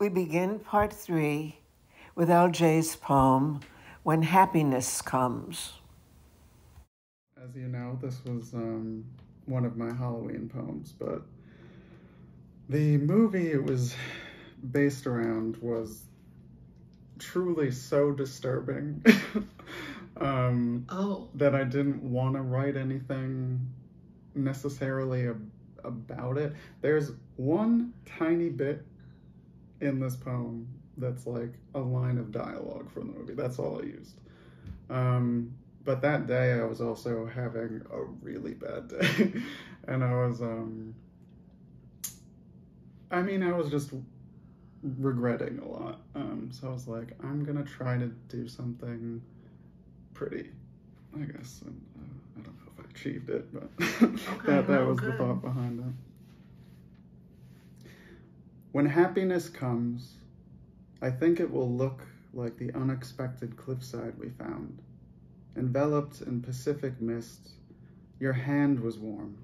We begin part 3 with LJ's poem, When Happiness Comes. As you know, this was one of my Halloween poems, but the movie it was based around was truly so disturbing that I didn't want to write anything necessarily about it. There's one tiny bit in this poem that's like a line of dialogue from the movie. That's all I used. But that day I was also having a really bad day. And I was just regretting a lot. So I was like, I'm gonna try to do something pretty, I guess. And I don't know if I achieved it, but that was the thought behind it. When happiness comes, I think it will look like the unexpected cliffside we found. Enveloped in Pacific mist, your hand was warm.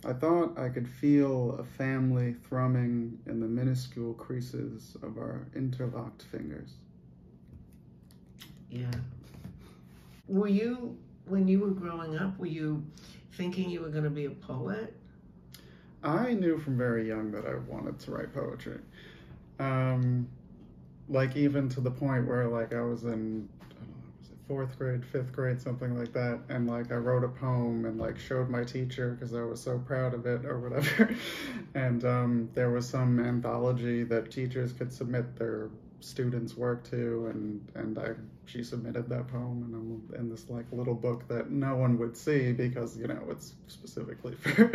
I thought I could feel a family thrumming in the minuscule creases of our interlocked fingers. Yeah. Were you, when you were growing up, were you thinking you were going to be a poet? I knew from very young that I wanted to write poetry. Like even to the point where like I was in, I don't know, was it 4th grade, 5th grade, something like that. And like I wrote a poem and like showed my teacher because I was so proud of it or whatever. And there was some anthology that teachers could submit their students' work to, and she submitted that poem, and I'm in this like little book that no one would see because, you know, it's specifically for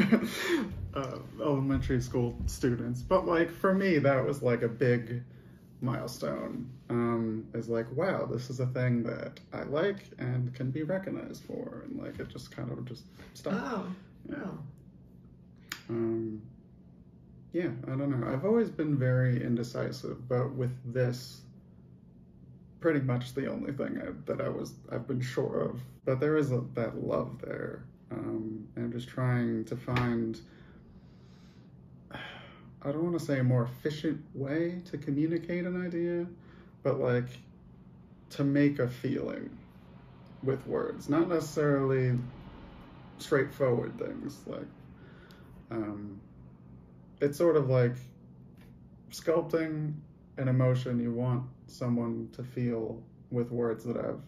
elementary school students. But like for me, that was like a big milestone. Is like, wow, this is a thing that I like and can be recognized for, and like it just kind of just stuck. Oh, yeah. Yeah, I don't know. I've always been very indecisive, but with this, pretty much the only thing I've been sure of. But there is that love there. And I'm just trying to find, I don't want to say a more efficient way to communicate an idea, but like to make a feeling with words, not necessarily straightforward things. Like, it's sort of like sculpting an emotion you want someone to feel with words that have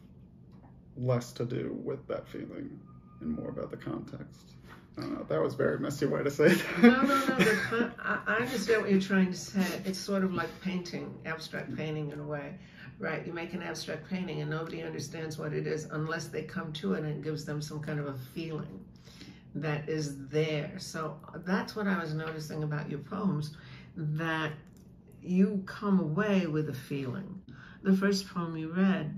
less to do with that feeling and more about the context. I don't know, that was a very messy way to say that. No, I understand what you're trying to say. It's sort of like painting, abstract painting in a way, right? You make an abstract painting and nobody understands what it is unless they come to it and it gives them some kind of a feeling that is there. So that's what I was noticing about your poems, that you come away with a feeling. The first poem you read,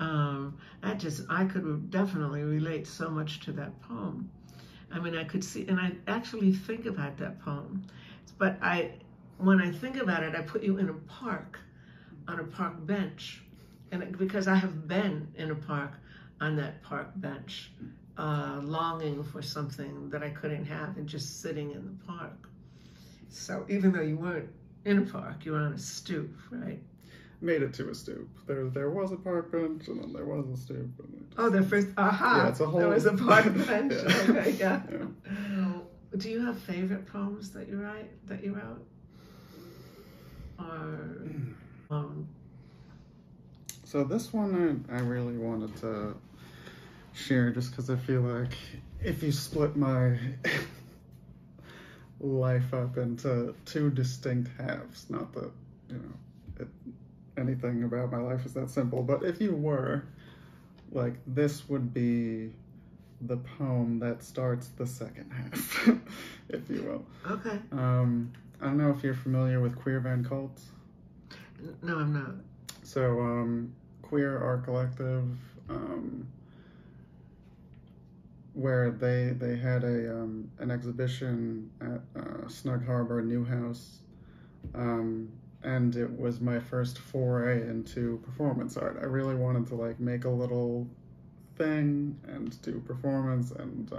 I could definitely relate so much to that poem. I mean, I could see, and I actually think about that poem. But when I think about it, I put you in a park, on a park bench. And because I have been in a park, on that park bench, longing for something that I couldn't have and just sitting in the park. So even though you weren't in a park, you were on a stoop, right? Made it to a stoop. There was a park bench, and then there was a stoop. Oh, the first, yeah, it's a whole... There was a park bench. Yeah. Okay, yeah. Do you have favorite poems that you wrote? Or, So this one I really wanted to share just because I feel like if you split my life up into 2 distinct halves, not that, you know, anything about my life is that simple, but if you were, like, this would be the poem that starts the second half, if you will. Okay. I don't know if you're familiar with Queer Van Cult. No, I'm not. So, Queer Art Collective, where they had an exhibition at Snug Harbor Newhouse, and it was my first foray into performance art. I really wanted to like make a little thing and do performance, and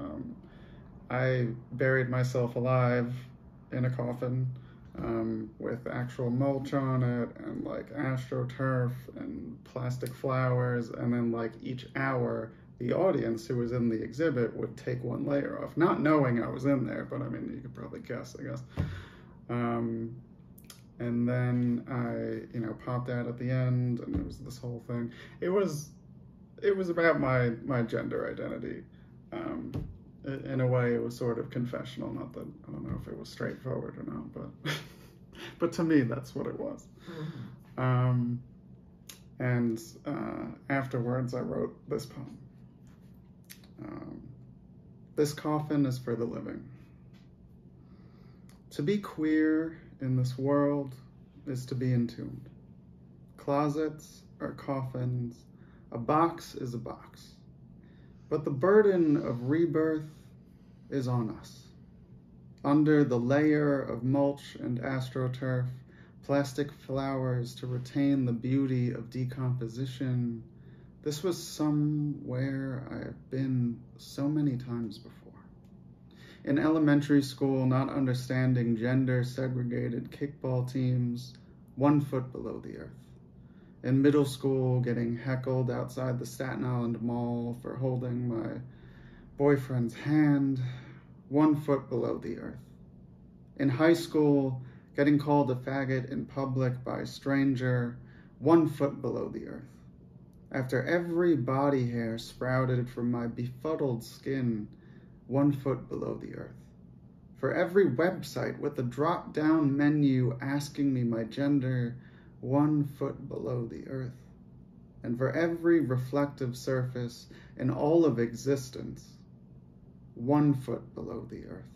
I buried myself alive in a coffin with actual mulch on it and like astroturf and plastic flowers, and then like each hour the audience who was in the exhibit would take one layer off, not knowing I was in there, but I mean, you could probably guess, I guess. And then I, popped out at the end, and it was this whole thing. It was about my gender identity. In a way, it was sort of confessional. Not that, I don't know if it was straightforward or not, but but to me, that's what it was. Mm-hmm. And afterwards, I wrote this poem. This coffin is for the living. To be queer in this world is to be entombed. Closets are coffins, a box is a box. But the burden of rebirth is on us. Under the layer of mulch and astroturf, plastic flowers to retain the beauty of decomposition, this was somewhere I have been so many times before. In elementary school, not understanding gender-segregated kickball teams, 1 foot below the earth. In middle school, getting heckled outside the Staten Island Mall for holding my boyfriend's hand, 1 foot below the earth. In high school, getting called a faggot in public by a stranger, 1 foot below the earth. After every body hair sprouted from my befuddled skin, 1 foot below the earth. For every website with a drop-down menu asking me my gender, 1 foot below the earth. And for every reflective surface in all of existence, 1 foot below the earth.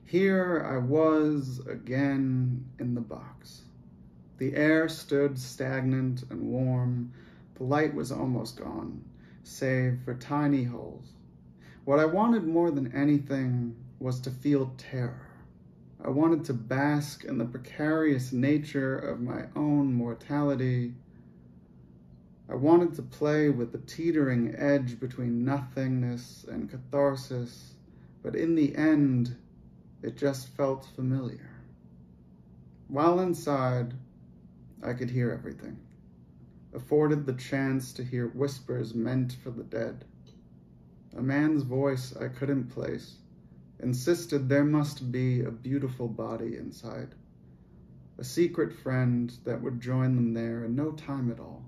Here I was again in the box. The air stood stagnant and warm. The light was almost gone, save for tiny holes. What I wanted more than anything was to feel terror. I wanted to bask in the precarious nature of my own mortality. I wanted to play with the teetering edge between nothingness and catharsis, but in the end, it just felt familiar. While inside, I could hear everything, afforded the chance to hear whispers meant for the dead. A man's voice I couldn't place insisted there must be a beautiful body inside, a secret friend that would join them there in no time at all.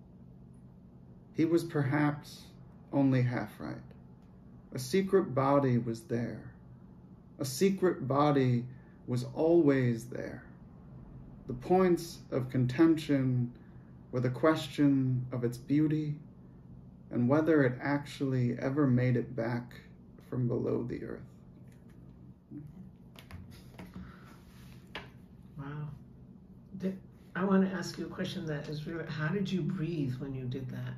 He was perhaps only half right. A secret body was there. A secret body was always there. The points of contention were the question of its beauty and whether it actually ever made it back from below the earth. Wow. I want to ask you a question that is really, how did you breathe when you did that?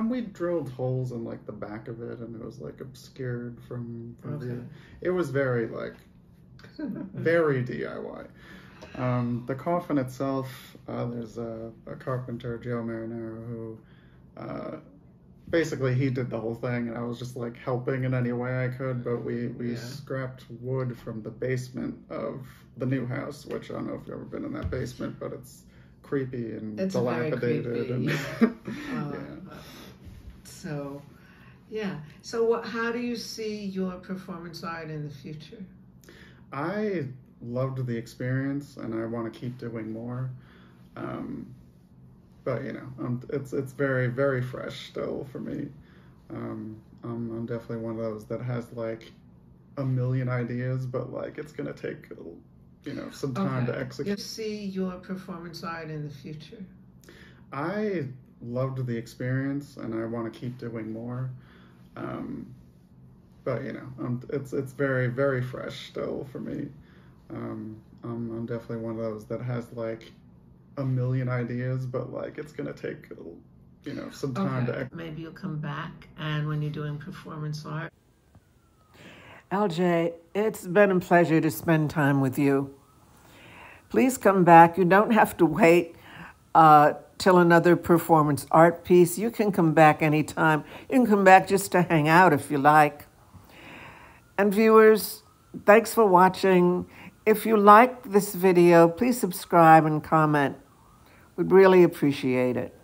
We drilled holes in like the back of it, and it was like obscured from Okay. It was very like, very DIY. The coffin itself, there's a carpenter, Joe Marinero, who basically he did the whole thing, and I was just like helping in any way I could, but we scrapped wood from the basement of the new house, which I don't know if you've ever been in that basement, but it's creepy and It's dilapidated. very creepy, and yeah. So how do you see your performance art in the future? I loved the experience, and I want to keep doing more. But it's very, very fresh still for me. I'm definitely one of those that has like a million ideas, but like it's gonna take some time to execute. You see your performance art in the future? I loved the experience, and I want to keep doing more. But it's very, very fresh still for me. I'm definitely one of those that has like a million ideas, but like it's gonna take some time to execute. Maybe you'll come back, and when you're doing performance art. LJ, it's been a pleasure to spend time with you. Please come back. You don't have to wait till another performance art piece. You can come back anytime. You can come back just to hang out if you like. And viewers, thanks for watching. If you like this video, please subscribe and comment. We'd really appreciate it.